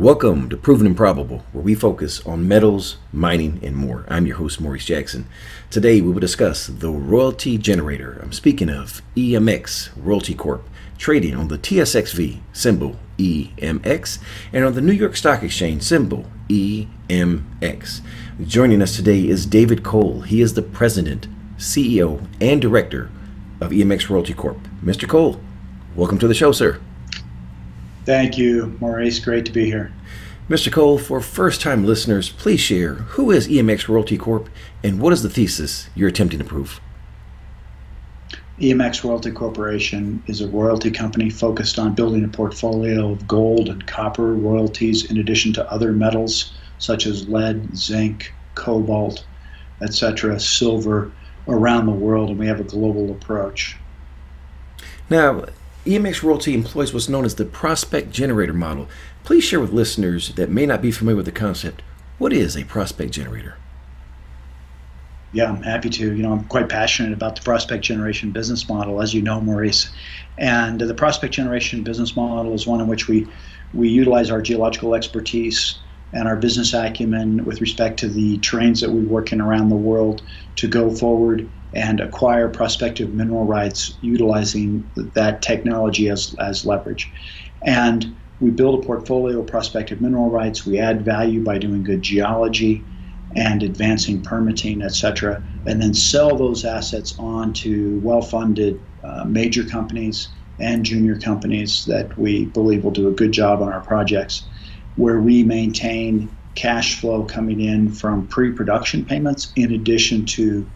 Welcome to Proven and Probable, where we focus on metals, mining, and more. I'm your host, Maurice Jackson. Today, we will discuss the royalty generator. I'm speaking of EMX Royalty Corp, trading on the TSXV, symbol EMX, and on the New York Stock Exchange, symbol EMX. Joining us today is David Cole. He is the President, CEO, and Director of EMX Royalty Corp. Mr. Cole, welcome to the show, sir. Thank you, Maurice. Great to be here. Mr. Cole, for first-time listeners, please share who is EMX Royalty Corp and what is the thesis you're attempting to prove? EMX Royalty Corporation is a royalty company focused on building a portfolio of gold and copper royalties in addition to other metals such as lead, zinc, cobalt, etc., silver around the world, and we have a global approach. Now, EMX Royalty employs what's known as the prospect generator model. Please share with listeners that may not be familiar with the concept, what is a prospect generator? Yeah, I'm happy to. I'm quite passionate about the prospect generation business model, as you know, Maurice. And the prospect generation business model is one in which we utilize our geological expertise and our business acumen with respect to the terrains that we work in around the world to go forward and acquire prospective mineral rights utilizing that technology as leverage. And we build a portfolio of prospective mineral rights. We add value by doing good geology and advancing permitting, etc., and then sell those assets on to well-funded major companies and junior companies that we believe will do a good job on our projects, where we maintain cash flow coming in from pre-production payments in addition to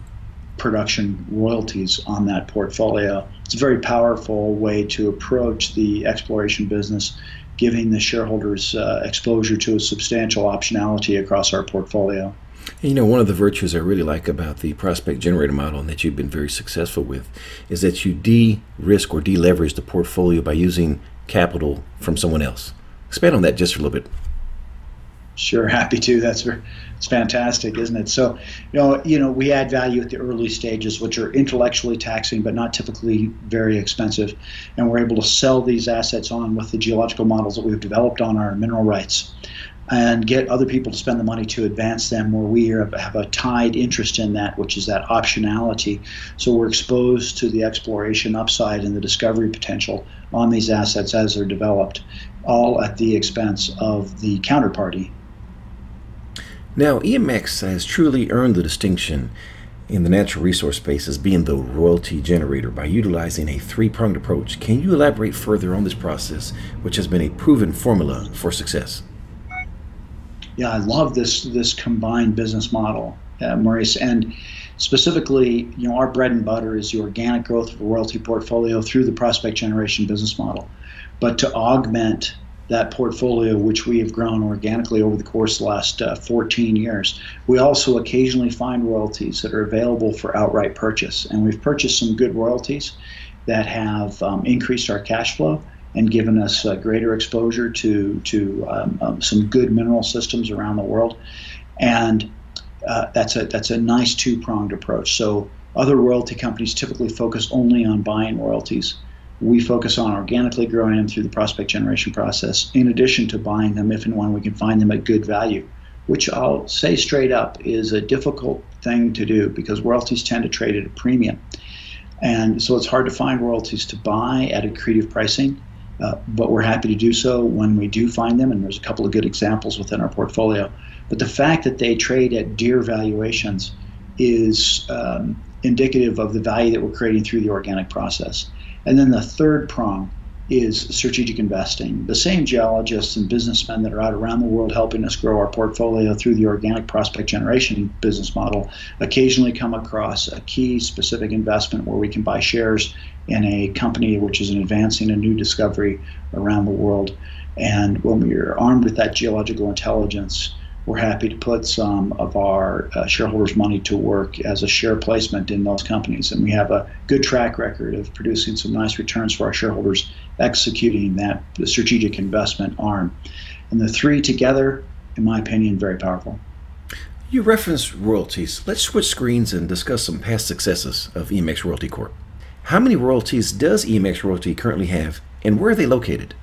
production royalties on that portfolio. It's a very powerful way to approach the exploration business, giving the shareholders exposure to a substantial optionality across our portfolio. One of the virtues I really like about the prospect generator model and that you've been very successful with is that you de-risk or de-leverage the portfolio by using capital from someone else. Expand on that just a little bit. Sure, happy to. It's fantastic, isn't it? So, we add value at the early stages, which are intellectually taxing but not typically very expensive, and we're able to sell these assets on with the geological models that we've developed on our mineral rights, and get other people to spend the money to advance them, where we have a tied interest in that, which is that optionality. So we're exposed to the exploration upside and the discovery potential on these assets as they're developed, all at the expense of the counterparty. Now, EMX has truly earned the distinction in the natural resource space as being the royalty generator by utilizing a three-pronged approach. Can you elaborate further on this process, which has been a proven formula for success? Yeah, I love this combined business model, Maurice. And specifically, our bread and butter is the organic growth of a royalty portfolio through the prospect generation business model. But to augment that portfolio, which we have grown organically over the course of the last 14 years, we also occasionally find royalties that are available for outright purchase. And we've purchased some good royalties that have increased our cash flow and given us greater exposure to some good mineral systems around the world. And that's a nice two-pronged approach. So other royalty companies typically focus only on buying royalties. We focus on organically growing them through the prospect generation process, in addition to buying them if and when we can find them at good value, which I'll say straight up is a difficult thing to do because royalties tend to trade at a premium. And so it's hard to find royalties to buy at accretive pricing, but we're happy to do so when we do find them, and there's a couple of good examples within our portfolio. But the fact that they trade at dear valuations is indicative of the value that we're creating through the organic process. And then the third prong is strategic investing. The same geologists and businessmen that are out around the world helping us grow our portfolio through the organic prospect generation business model occasionally come across a key specific investment where we can buy shares in a company which is advancing a new discovery around the world. And when we are armed with that geological intelligence, we're happy to put some of our shareholders' money to work as a share placement in those companies. And we have a good track record of producing some nice returns for our shareholders executing that strategic investment arm. And the three together, in my opinion, very powerful. You referenced royalties. Let's switch screens and discuss some past successes of EMX Royalty Corp. How many royalties does EMX Royalty currently have, and where are they located?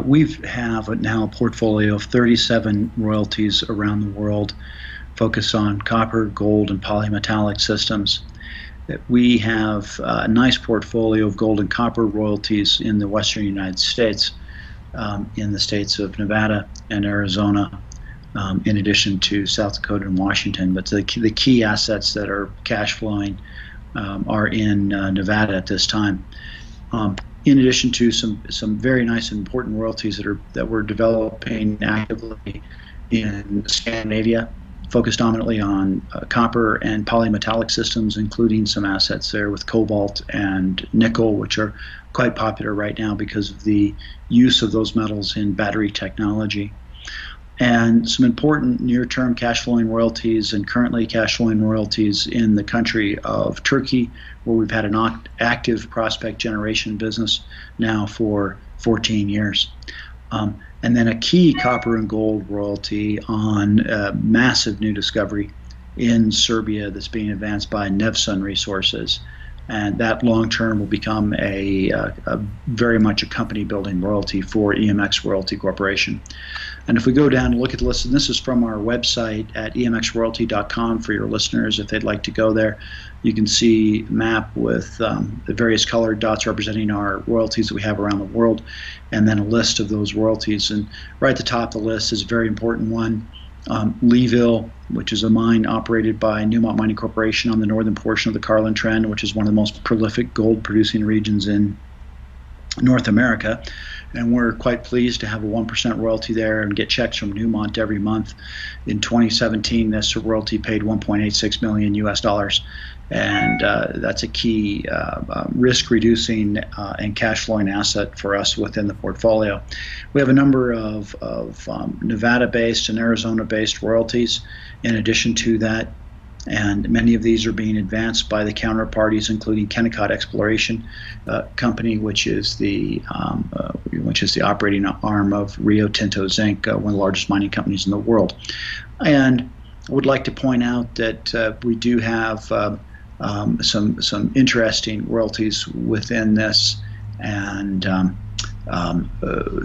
We have now a portfolio of 37 royalties around the world, focused on copper, gold, and polymetallic systems. We have a nice portfolio of gold and copper royalties in the western United States, in the states of Nevada and Arizona, in addition to South Dakota and Washington. But the key assets that are cash flowing are in Nevada at this time. In addition to some very nice and important royalties that we're developing actively in Scandinavia, focused dominantly on copper and polymetallic systems, including some assets there with cobalt and nickel, which are quite popular right now because of the use of those metals in battery technology. And some important near-term cash flowing royalties and currently cash flowing royalties in the country of Turkey, where we've had an active prospect generation business now for 14 years. And then a key copper and gold royalty on a massive new discovery in Serbia that's being advanced by Nevsun Resources. And that long-term will become a very much a company-building royalty for EMX Royalty Corporation. And if we go down and look at the list, and this is from our website at emxroyalty.com for your listeners, if they'd like to go there, you can see a map with the various colored dots representing our royalties that we have around the world, and then a list of those royalties. And right at the top of the list is a very important one, Leeville, which is a mine operated by Newmont Mining Corporation on the northern portion of the Carlin Trend, which is one of the most prolific gold-producing regions in North America. And we're quite pleased to have a 1% royalty there and get checks from Newmont every month. In 2017, this royalty paid $1.86 million US, and that's a key risk-reducing and cash-flowing asset for us within the portfolio. We have a number of Nevada-based and Arizona-based royalties in addition to that, and many of these are being advanced by the counterparties, including Kennecott Exploration Company, which is the operating arm of Rio Tinto Zinc, one of the largest mining companies in the world. And I would like to point out that we do have some interesting royalties within this, and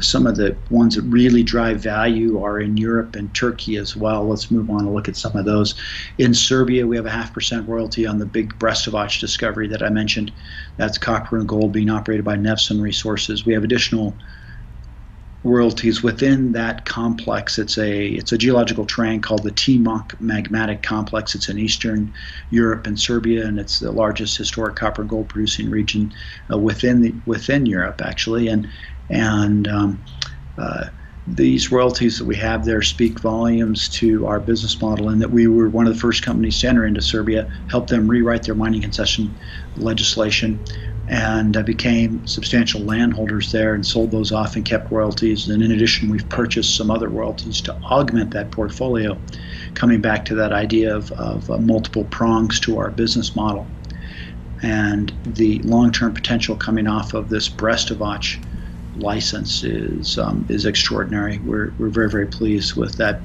some of the ones that really drive value are in Europe and Turkey as well. Let's move on and look at some of those. In Serbia, we have a 0.5% royalty on the big Brestovac discovery that I mentioned. That's copper and gold being operated by Nevsun Resources. We have additional royalties within that complex. It's a geological terrain called the Timok Magmatic Complex. It's in Eastern Europe and Serbia, and it's the largest historic copper and gold producing region within Europe, actually. And these royalties that we have there speak volumes to our business model, and that we were one of the first companies to enter into Serbia, helped them rewrite their mining concession legislation, and became substantial landholders there and sold those off and kept royalties. And in addition, we've purchased some other royalties to augment that portfolio, coming back to that idea of multiple prongs to our business model. And the long-term potential coming off of this Brestovac license is extraordinary. We're very, very pleased with that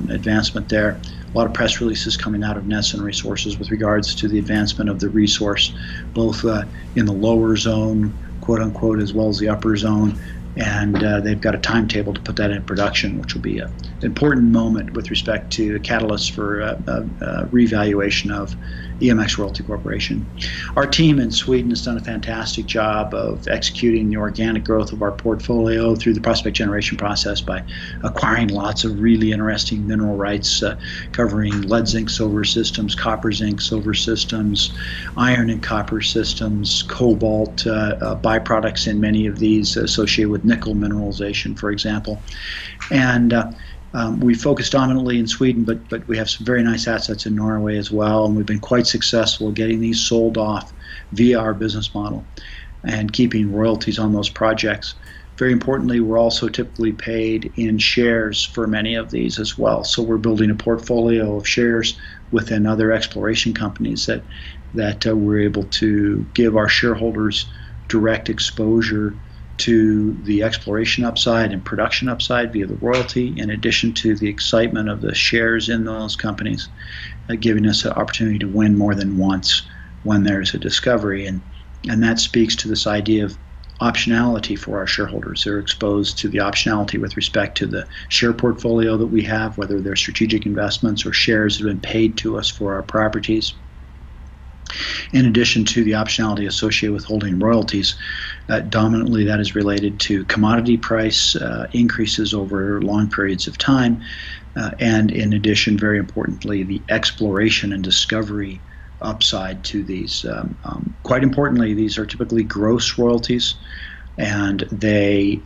advancement there. A lot of press releases coming out of Nevsun Resources with regards to the advancement of the resource, both in the lower zone, quote unquote, as well as the upper zone. And they've got a timetable to put that in production, which will be an important moment with respect to a catalyst for revaluation of EMX Royalty Corporation. Our team in Sweden has done a fantastic job of executing the organic growth of our portfolio through the prospect generation process by acquiring lots of really interesting mineral rights covering lead, zinc, silver systems, copper, zinc, silver systems, iron and copper systems, cobalt byproducts in many of these associated with nickel mineralization, for example. And we focus dominantly in Sweden, but we have some very nice assets in Norway as well, and we've been quite successful getting these sold off via our business model and keeping royalties on those projects. Very importantly, we're also typically paid in shares for many of these as well. So we're building a portfolio of shares within other exploration companies that we're able to give our shareholders direct exposure to the exploration upside and production upside via the royalty, in addition to the excitement of the shares in those companies, giving us an opportunity to win more than once when there's a discovery. And that speaks to this idea optionality for our shareholders. They're exposed to the optionality with respect to the share portfolio that we have, whether they're strategic investments or shares that have been paid to us for our properties. In addition to the optionality associated with holding royalties, dominantly that is related to commodity price increases over long periods of time, and in addition, very importantly, the exploration and discovery upside to these. Quite importantly, these are typically gross royalties, and they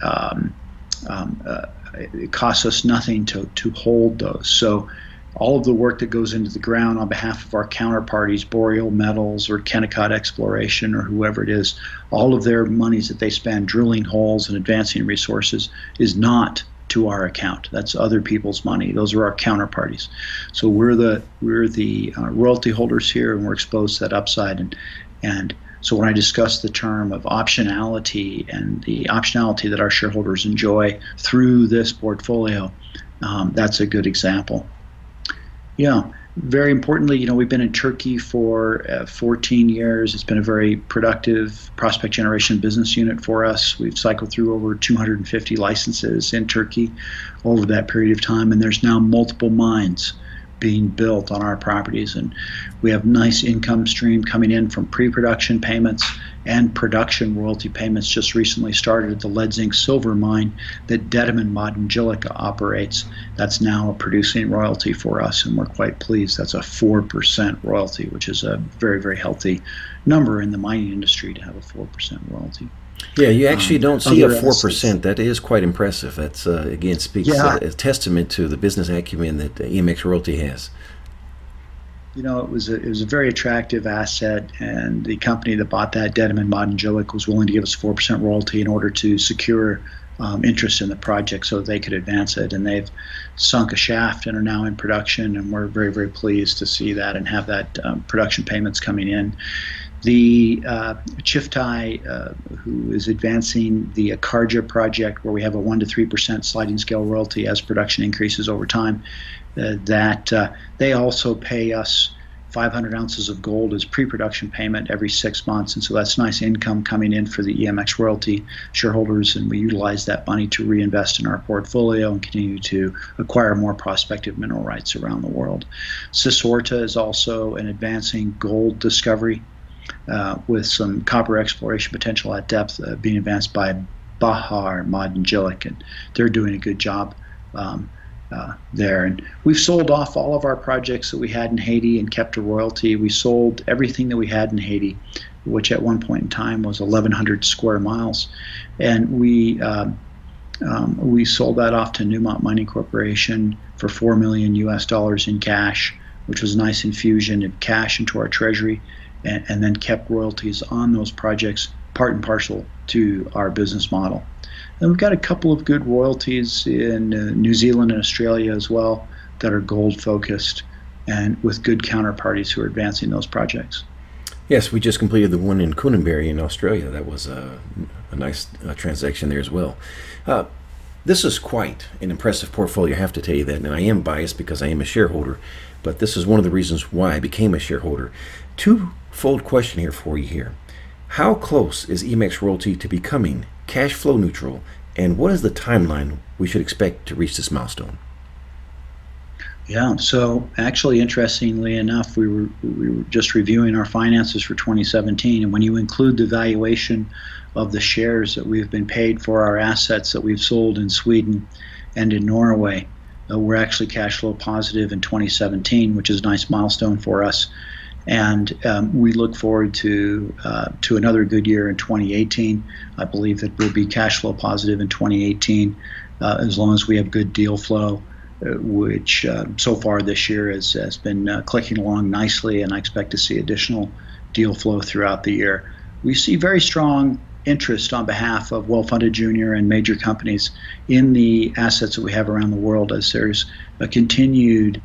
it costs us nothing to hold those. So all of the work that goes into the ground on behalf of our counterparties, Boreal Metals or Kennecott Exploration or whoever it is, all of their monies that they spend drilling holes and advancing resources is not to our account. That's other people's money. Those are our counterparties. So we're the royalty holders here, and we're exposed to that upside. And so when I discuss the term of optionality and the optionality that our shareholders enjoy through this portfolio, that's a good example. Yeah, very importantly, we've been in Turkey for 14 years. It's been a very productive prospect generation business unit for us. We've cycled through over 250 licenses in Turkey over that period of time, and there's now multiple mines being built on our properties, and we have nice income stream coming in from pre-production payments and production royalty payments. Just recently started at the lead zinc silver mine that Dedeman Madenjilica operates. That's now a producing royalty for us, and we're quite pleased. That's a 4% royalty, which is a very, very healthy number in the mining industry to have a 4% royalty. Yeah, you actually don't see a 4%. That is quite impressive. That's again speaks a testament to the business acumen that EMX Royalty has. It was a very attractive asset, and the company that bought that, Dedeman Madenjilica, was willing to give us a 4% royalty in order to secure interest in the project so that they could advance it. And they've sunk a shaft and are now in production, and we're very, very pleased to see that and have that production payments coming in. The Chiftai, who is advancing the Akarja project, where we have a 1 to 3% sliding scale royalty as production increases over time, they also pay us 500 ounces of gold as pre-production payment every 6 months, and so that's nice income coming in for the EMX Royalty shareholders, and we utilize that money to reinvest in our portfolio and continue to acquire more prospective mineral rights around the world. Sisorta is also an advancing gold discovery with some copper exploration potential at depth being advanced by Bahar Madenjilica, and they're doing a good job there. And we've sold off all of our projects that we had in Haiti and kept a royalty. We sold everything that we had in Haiti, which at one point in time was 1,100 square miles, and we sold that off to Newmont Mining Corporation for $4 million in cash, which was a nice infusion of cash into our treasury, and then kept royalties on those projects part and parcel to our business model. And we've got a couple of good royalties in New Zealand and Australia as well that are gold focused and with good counterparties who are advancing those projects. Yes, we just completed the one in Coonamberry in Australia. That was a nice transaction there as well. This is quite an impressive portfolio, I have to tell you that. And I am biased because I am a shareholder, but this is one of the reasons why I became a shareholder. Twofold question here for you here. How close is EMX Royalty to becoming cash flow neutral, and what is the timeline we should expect to reach this milestone? Yeah, so actually, interestingly enough, we were just reviewing our finances for 2017, and when you include the valuation of the shares that we've been paid for our assets that we've sold in Sweden and in Norway, we're actually cash flow positive in 2017, which is a nice milestone for us. And we look forward to another good year in 2018. I believe that we'll be cash flow positive in 2018 as long as we have good deal flow, which so far this year has been clicking along nicely, and I expect to see additional deal flow throughout the year. We see very strong interest on behalf of well-funded junior and major companies in the assets that we have around the world, as there's a continued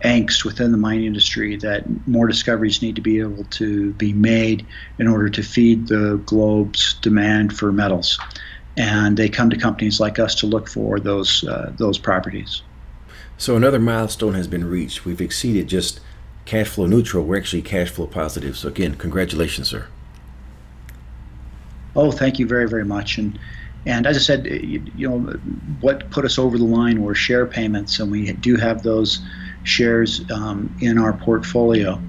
angst within the mining industry that more discoveries need to be able to be made in order to feed the globe's demand for metals, and they come to companies like us to look for those properties. So another milestone has been reached. We've exceeded just cash flow neutral. We're actually cash flow positive. So again, congratulations, sir. Oh, thank you very, very much. And as I said, what put us over the line were share payments, and we do have those shares in our portfolio.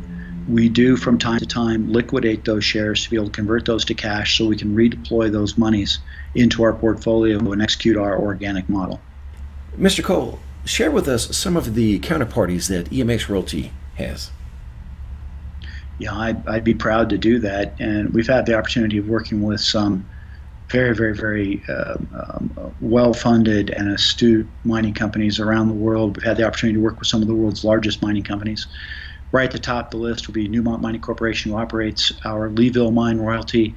We do from time to time liquidate those shares to be able to convert those to cash so we can redeploy those monies into our portfolio and execute our organic model. Mr. Cole, share with us some of the counterparties that EMX Royalty has. Yeah, I'd be proud to do that. And we've had the opportunity of working with some very, very, very well-funded and astute mining companies around the world. We've had the opportunity to work with some of the world's largest mining companies. Right at the top of the list will be Newmont Mining Corporation, who operates our Leeville mine royalty,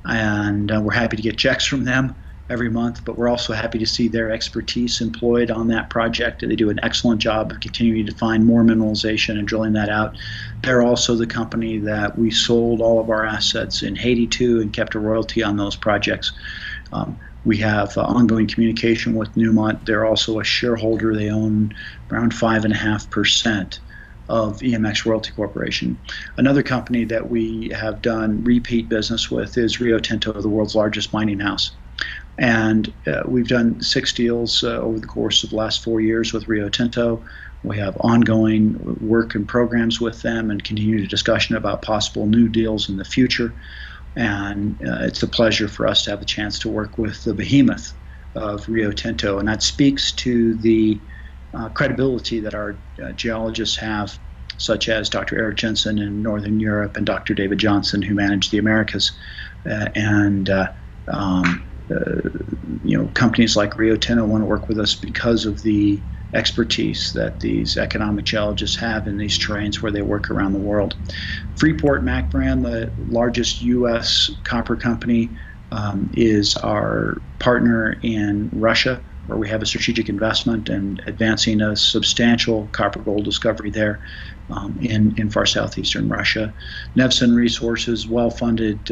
and we're happy to get checks from them every month, but we're also happy to see their expertise employed on that project. They do an excellent job of continuing to find more mineralization and drilling that out. They're also the company that we sold all of our assets in Haiti to and kept a royalty on those projects. We have ongoing communication with Newmont. They're also a shareholder. They own around 5.5% of EMX Royalty Corporation. Another company that we have done repeat business with is Rio Tinto, the world's largest mining house. And we've done 6 deals over the course of the last 4 years with Rio Tinto. We have ongoing work and programs with them and continued discussion about possible new deals in the future. And it's a pleasure for us to have the chance to work with the behemoth of Rio Tinto. And that speaks to the credibility that our geologists have, such as Dr. Eric Jensen in Northern Europe and Dr. David Johnson, who manage the Americas. Companies like Rio Tinto want to work with us because of the expertise that these economic geologists have in these terrains where they work around the world. Freeport-McMoRan, the largest U.S. copper company, is our partner in Russia, where we have a strategic investment and advancing a substantial copper gold discovery there in far southeastern Russia. Nevsun Resources, well-funded,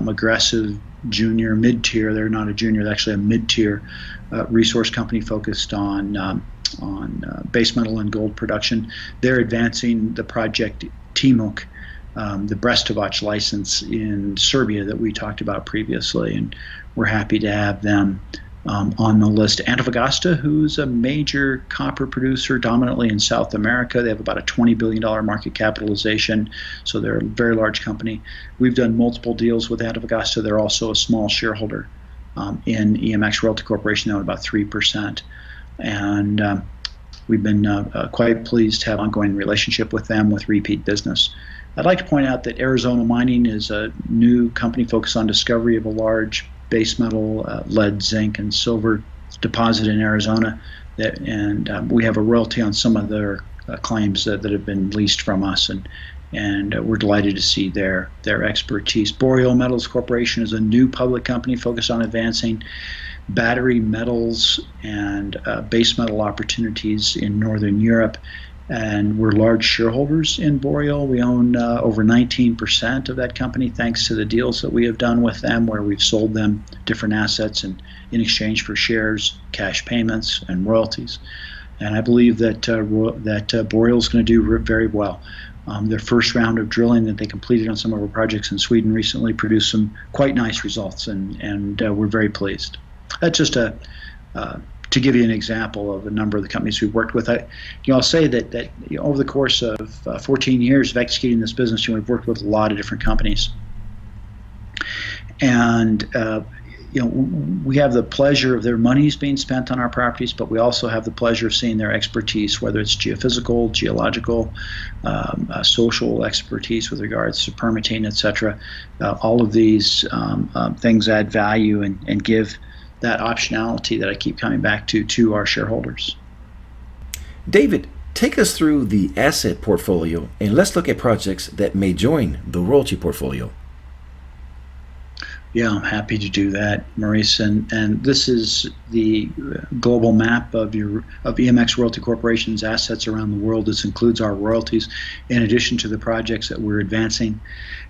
aggressive junior, mid-tier. They're not a junior, they're actually a mid-tier resource company focused on base metal and gold production. They're advancing the project Timok, the Brestovac license in Serbia that we talked about previously, and we're happy to have them on the list. Antofagasta, who's a major copper producer dominantly in South America. They have about a $20 billion market capitalization, so they're a very large company. We've done multiple deals with Antofagasta. They're also a small shareholder in EMX Royalty Corporation, now at about 3%. And we've been quite pleased to have ongoing relationship with them with repeat business. I'd like to point out that Arizona Mining is a new company focused on discovery of a large base metal, lead, zinc, and silver deposit in Arizona, and we have a royalty on some of their claims that have been leased from us, and we're delighted to see their expertise. Boreal Metals Corporation is a new public company focused on advancing battery metals and base metal opportunities in Northern Europe. And we're large shareholders in Boreal. We own over 19% of that company, thanks to the deals that we have done with them, where we've sold them different assets in exchange for shares, cash payments, and royalties. And I believe that Boreal is going to do very well. Their first round of drilling that they completed on some of our projects in Sweden recently produced some quite nice results, and we're very pleased. That's just to give you an example of a number of the companies we've worked with. I'll say that over the course of 14 years of executing this business, we've worked with a lot of different companies, and we have the pleasure of their monies being spent on our properties, but we also have the pleasure of seeing their expertise, whether it's geophysical, geological, social expertise with regards to permitting, etc. All of these things add value and give that optionality that I keep coming back to our shareholders. David, take us through the asset portfolio, and let's look at projects that may join the royalty portfolio. Yeah, I'm happy to do that, Maurice. And this is the global map of EMX Royalty Corporation's assets around the world. This includes our royalties, in addition to the projects that we're advancing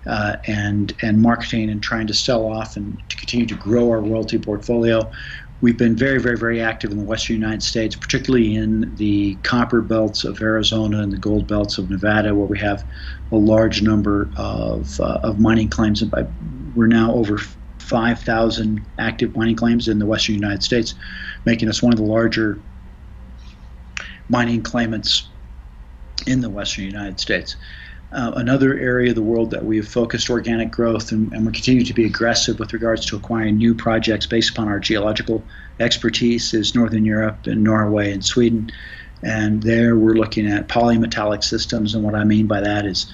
and marketing and trying to sell off and to continue to grow our royalty portfolio. We've been very, very, very active in the western United States, particularly in the copper belts of Arizona and the gold belts of Nevada, where we have a large number of mining claims. We're now over 5,000 active mining claims in the western United States, making us one of the larger mining claimants in the western United States. Another area of the world that we've focused organic growth, and we continue to be aggressive with regards to acquiring new projects based upon our geological expertise, is Northern Europe and Norway and Sweden. And there we're looking at polymetallic systems, and what I mean by that is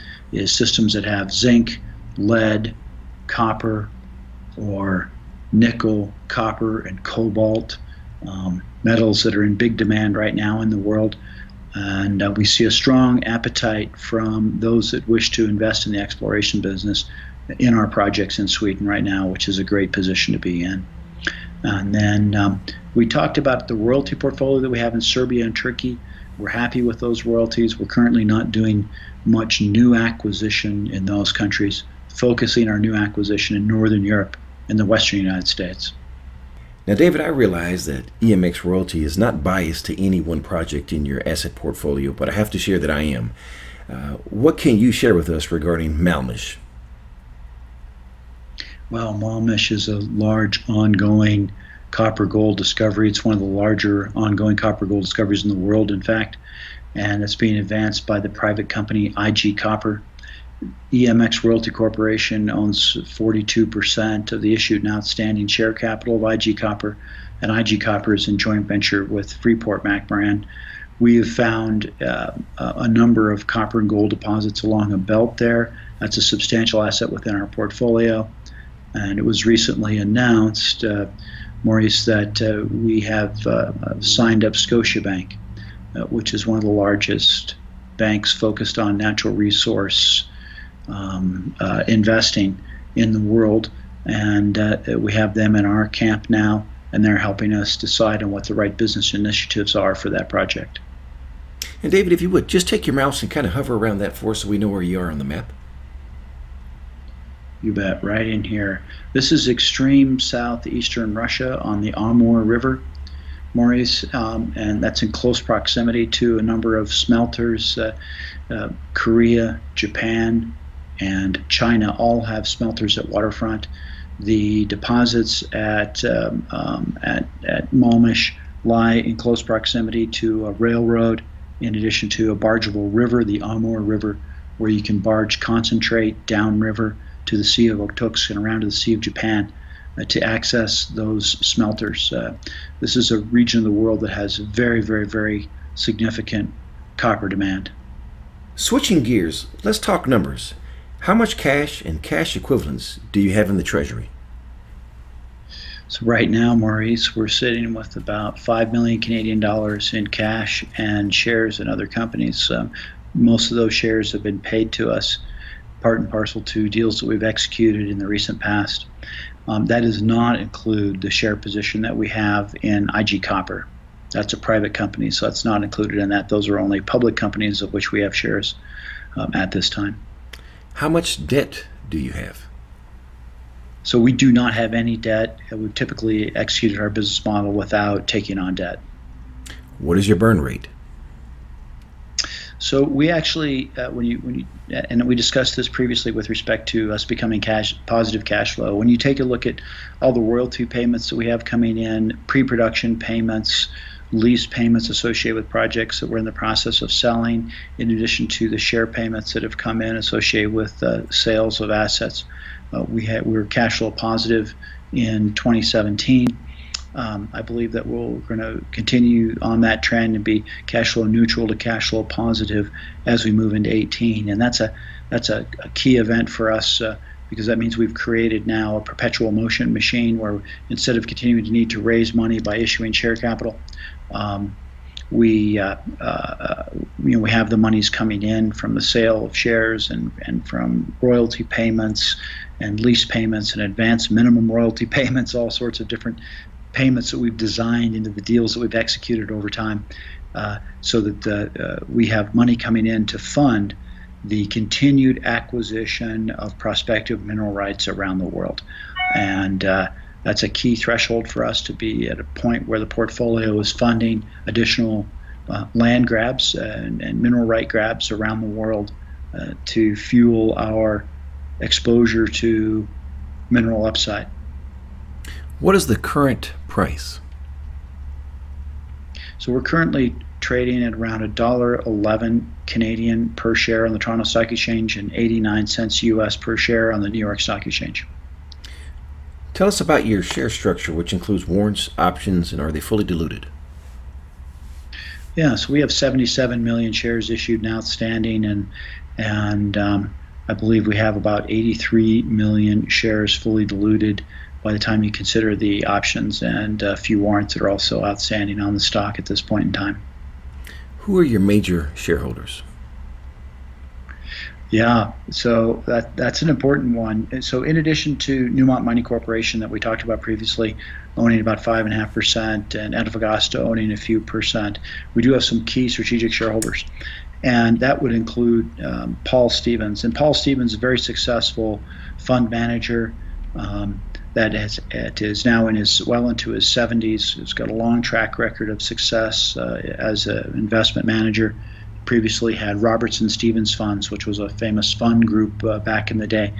systems that have zinc, lead, copper, or nickel, copper, and cobalt, metals that are in big demand right now in the world. And we see a strong appetite from those that wish to invest in the exploration business in our projects in Sweden right now, which is a great position to be in. And then we talked about the royalty portfolio that we have in Serbia and Turkey. We're happy with those royalties. We're currently not doing much new acquisition in those countries, focusing our new acquisition in Northern Europe and the Western United States. Now, David, I realize that EMX Royalty is not biased to any one project in your asset portfolio, but I have to share that I am. What can you share with us regarding Malmish? Well, Malmish is a large ongoing copper-gold discovery. It's one of the larger ongoing copper-gold discoveries in the world, in fact, and it's being advanced by the private company IG Copper. EMX Royalty Corporation owns 42% of the issued and outstanding share capital of IG Copper, and IG Copper is in joint venture with Freeport-McMoRan. We have found a number of copper and gold deposits along a belt there. That's a substantial asset within our portfolio, and it was recently announced, Maurice, that we have signed up Scotiabank, which is one of the largest banks focused on natural resource investing in the world, and we have them in our camp now, and they're helping us decide on what the right business initiatives are for that project. And David, if you would, just take your mouse and kind of hover around that for us so we know where you are on the map. You bet, right in here. This is extreme southeastern Russia on the Amur River, Maurice, and that's in close proximity to a number of smelters. Korea, Japan, and China all have smelters at waterfront. The deposits at Malmish lie in close proximity to a railroad, in addition to a bargeable river, the Amur River, where you can barge concentrate downriver to the Sea of Okhotsk and around to the Sea of Japan to access those smelters. This is a region of the world that has very, very, very significant copper demand. Switching gears, let's talk numbers. How much cash and cash equivalents do you have in the Treasury? So right now, Maurice, we're sitting with about 5 million Canadian dollars in cash and shares in other companies. Most of those shares have been paid to us, part and parcel to deals that we've executed in the recent past. That does not include the share position that we have in IG Copper. That's a private company, so that's not included in that. Those are only public companies of which we have shares at this time. How much debt do you have? So we do not have any debt. We've typically executed our business model without taking on debt. What is your burn rate? So we actually, and we discussed this previously with respect to us becoming positive cash flow. When you take a look at all the royalty payments that we have coming in, pre-production payments, lease payments associated with projects that we're in the process of selling, in addition to the share payments that have come in associated with sales of assets, we're cash flow positive in 2017. I believe that we're going to continue on that trend and be cash flow neutral to cash flow positive as we move into 18, and that's a key event for us because that means we've created now a perpetual motion machine where instead of continuing to need to raise money by issuing share capital, we have the monies coming in from the sale of shares and from royalty payments and lease payments and advanced minimum royalty payments, all sorts of different payments that we've designed into the deals that we've executed over time, so that we have money coming in to fund the continued acquisition of prospective mineral rights around the world. And that's a key threshold for us to be at a point where the portfolio is funding additional land grabs and mineral right grabs around the world to fuel our exposure to mineral upside. What is the current price? So we're currently trading at around $1.11 Canadian per share on the Toronto Stock Exchange and 89 cents US per share on the New York Stock Exchange. Tell us about your share structure, which includes warrants, options, and are they fully diluted? Yeah, so we have 77 million shares issued and outstanding, and I believe we have about 83 million shares fully diluted by the time you consider the options and a few warrants that are also outstanding on the stock at this point in time. Who are your major shareholders? Yeah, so that's an important one. So in addition to Newmont Mining Corporation that we talked about previously, owning about 5.5%, and Antofagasta owning a few percent, we do have some key strategic shareholders. And that would include Paul Stevens. And Paul Stevens is a very successful fund manager that is now well into his 70s. He's got a long track record of success as an investment manager. Previously had Robertson Stevens Funds, which was a famous fund group back in the day.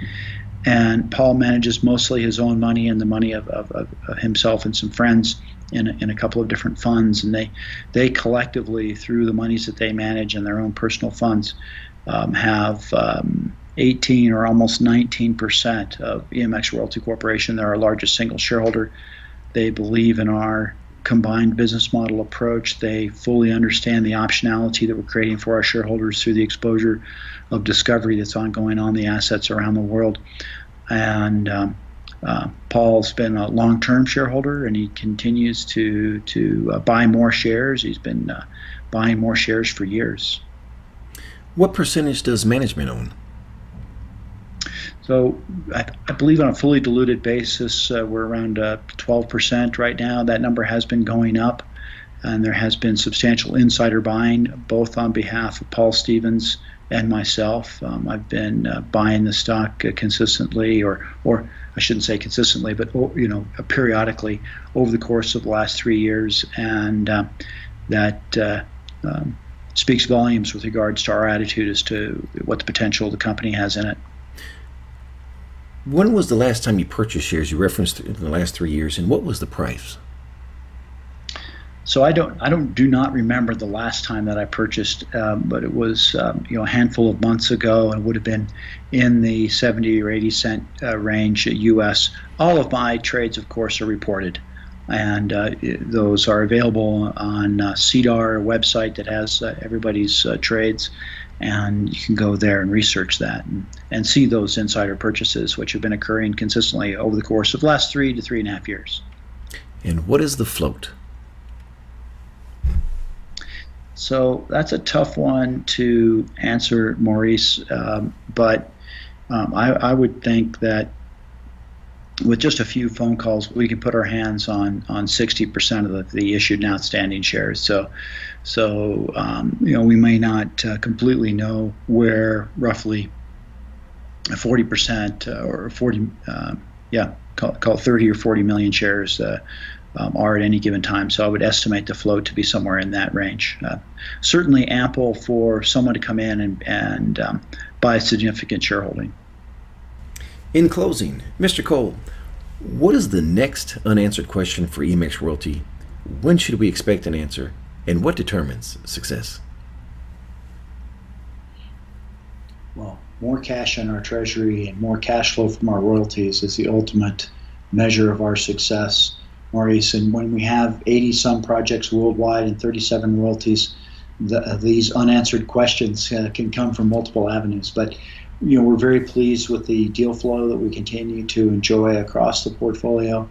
And Paul manages mostly his own money and the money of himself and some friends in a couple of different funds. And they collectively, through the monies that they manage in their own personal funds, have 18 or almost 19% of EMX Royalty Corporation. They're our largest single shareholder. They believe in our combined business model approach. They fully understand the optionality that we're creating for our shareholders through the exposure of discovery that's ongoing on the assets around the world. And Paul's been a long-term shareholder, and he continues to buy more shares. He's been buying more shares for years. What percentage does management own? So I believe on a fully diluted basis, we're around 12% right now. That number has been going up, and there has been substantial insider buying, both on behalf of Paul Stevens and myself. I've been buying the stock consistently, or I shouldn't say consistently, but periodically over the course of the last 3 years, and that speaks volumes with regards to our attitude as to what the potential the company has in it. When was the last time you purchased shares? You referenced in the last 3 years, and what was the price? So I do not remember the last time that I purchased, but it was a handful of months ago, and it would have been in the 70 or 80 cent range US. All of my trades, of course, are reported, and those are available on CDAR website that has everybody's trades. And you can go there and research that and see those insider purchases, which have been occurring consistently over the course of the last 3 to 3.5 years. And what is the float? So that's a tough one to answer, Maurice, but I would think that with just a few phone calls, we can put our hands on 60% of the issued and outstanding shares. So we may not completely know where roughly 40% or 40, call it 30 or 40 million shares are at any given time. So I would estimate the float to be somewhere in that range. Certainly ample for someone to come in and buy significant shareholding. In closing, Mr. Cole, what is the next unanswered question for EMX Royalty? When should we expect an answer? And what determines success? Well, more cash in our treasury and more cash flow from our royalties is the ultimate measure of our success, Maurice. And when we have 80-some projects worldwide and 37 royalties, these unanswered questions can come from multiple avenues. But we're very pleased with the deal flow that we continue to enjoy across the portfolio.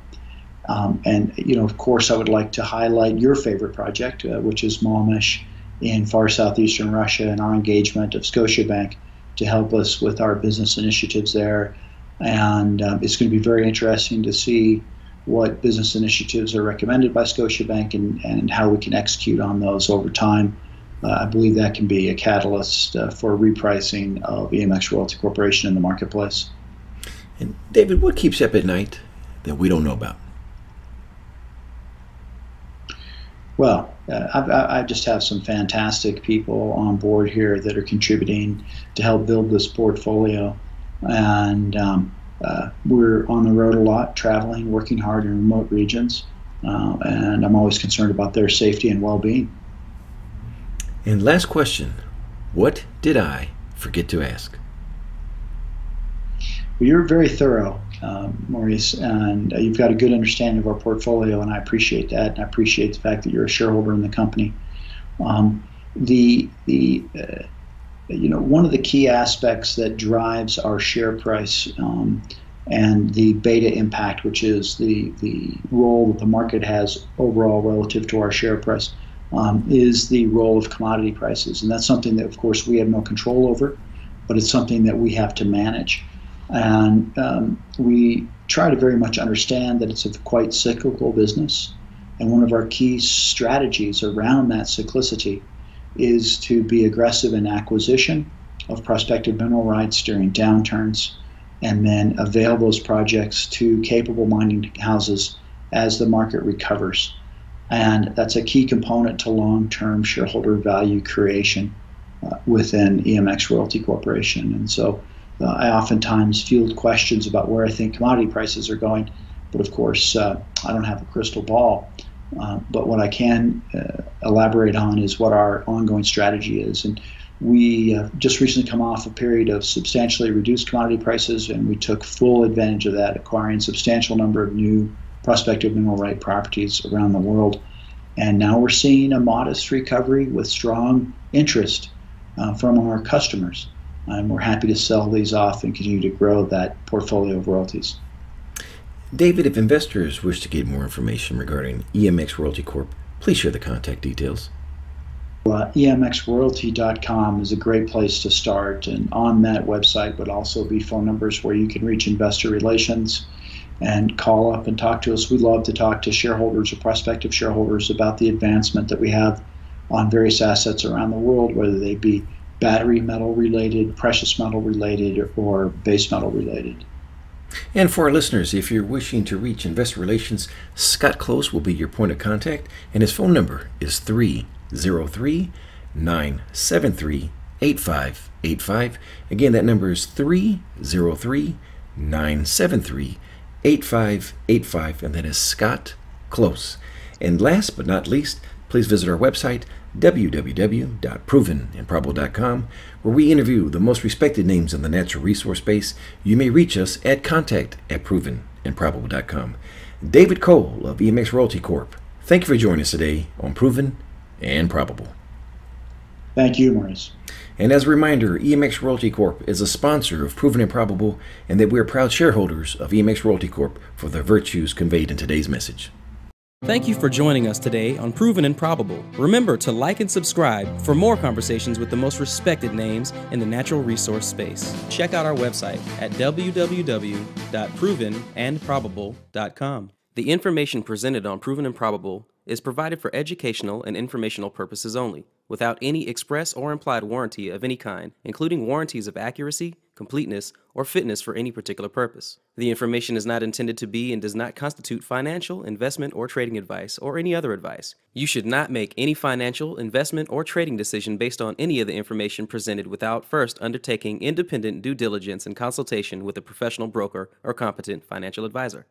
And of course, I would like to highlight your favorite project, which is Malmish in far southeastern Russia, and our engagement of Scotiabank to help us with our business initiatives there. And it's going to be very interesting to see what business initiatives are recommended by Scotiabank and how we can execute on those over time. I believe that can be a catalyst for repricing of EMX Royalty Corporation in the marketplace. And David, what keeps you up at night that we don't know about? Well, I just have some fantastic people on board here that are contributing to help build this portfolio. And we're on the road a lot, traveling, working hard in remote regions, and I'm always concerned about their safety and well-being. And last question, what did I forget to ask? Well, you're very thorough, Maurice, and you've got a good understanding of our portfolio, and I appreciate that, and I appreciate the fact that you're a shareholder in the company. Um, one of the key aspects that drives our share price and the beta impact, which is the role that the market has overall relative to our share price, is the role of commodity prices. And that's something that, of course, we have no control over, but it's something that we have to manage. And we try to very much understand that it's a quite cyclical business. And one of our key strategies around that cyclicity is to be aggressive in acquisition of prospective mineral rights during downturns, and then avail those projects to capable mining houses as the market recovers. And that's a key component to long-term shareholder value creation within EMX Royalty Corporation. And so I oftentimes field questions about where I think commodity prices are going, but of course I don't have a crystal ball. But what I can elaborate on is what our ongoing strategy is. And we just recently come off a period of substantially reduced commodity prices, and we took full advantage of that, acquiring a substantial number of new prospective mineral right properties around the world. And now we're seeing a modest recovery with strong interest from our customers. And we're happy to sell these off and continue to grow that portfolio of royalties. David, if investors wish to get more information regarding EMX Royalty Corp, please share the contact details. EMXroyalty.com is a great place to start, and on that website would also be phone numbers where you can reach investor relations and call up and talk to us. We love to talk to shareholders or prospective shareholders about the advancement that we have on various assets around the world, whether they be battery metal related, precious metal related, or base metal related. And for our listeners, if you're wishing to reach investor relations, Scott Close will be your point of contact, and his phone number is 303-973-8585. Again, that number is 303-973-8585, and that is Scott Close. And last but not least, please visit our website, www.provenandprobable.com, where we interview the most respected names in the natural resource space. You may reach us at contact@provenandprobable.com. David Cole of EMX Royalty Corp., thank you for joining us today on Proven and Probable. Thank you, Maurice. And as a reminder, EMX Royalty Corp. is a sponsor of Proven and Probable, and that we are proud shareholders of EMX Royalty Corp. for the virtues conveyed in today's message. Thank you for joining us today on Proven and Probable. Remember to like and subscribe for more conversations with the most respected names in the natural resource space. Check out our website at www.provenandprobable.com. The information presented on Proven and Probable is provided for educational and informational purposes only, without any express or implied warranty of any kind, including warranties of accuracy, completeness, or fitness for any particular purpose. The information is not intended to be and does not constitute financial, investment, or trading advice, or any other advice. You should not make any financial, investment, or trading decision based on any of the information presented without first undertaking independent due diligence and consultation with a professional broker or competent financial advisor.